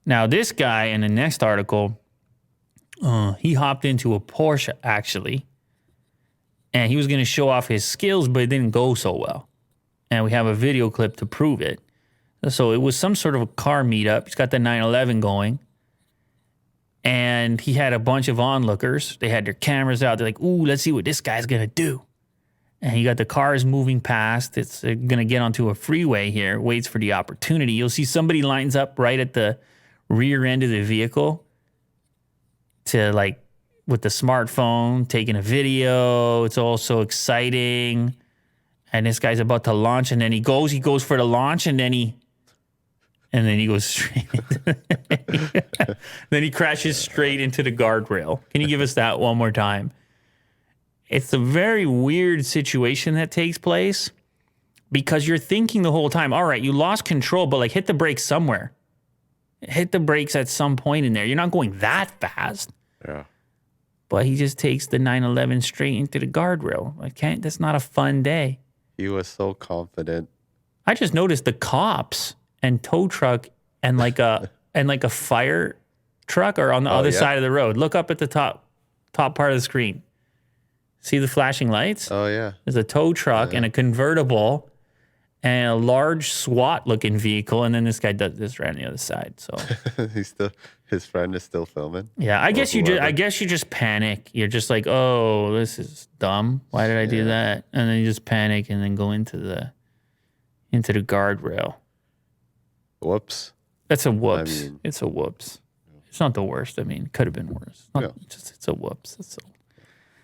Now, this guy in the next article, he hopped into a Porsche, actually. And he was going to show off his skills, but it didn't go so well. And we have a video clip to prove it. So it was some sort of a car meetup. He's got the 911 going. And he had a bunch of onlookers. They had their cameras out. They're like, ooh, let's see what this guy's going to do. And he got the cars moving past. It's going to get onto a freeway here. Waits for the opportunity. You'll see somebody lines up right at the rear end of the vehicle to like, with the smartphone, taking a video. It's all so exciting. And this guy's about to launch, and then he goes for the launch, and then he goes straight. Then he crashes straight into the guardrail. Can you give us that one more time? It's a very weird situation that takes place because you're thinking the whole time, all right, you lost control, but like hit the brakes somewhere. Hit the brakes at some point in there. You're not going that fast. Yeah. But he just takes the 911 straight into the guardrail. That's not a fun day. He was so confident. I just noticed the cops and tow truck and like a fire truck are on the other side of the road. Look up at the top part of the screen. See the flashing lights? Oh, yeah. There's a tow truck and a convertible and a large SWAT-looking vehicle, and then this guy does this right on the other side. So his friend is still filming. Yeah, I guess you just panic. You're just like, oh, this is dumb. Why did I do that? And then you just panic and then go into the guardrail. Whoops. That's a whoops. It's a whoops. It's not the worst. I mean, could have been worse. It's a whoops. That's all.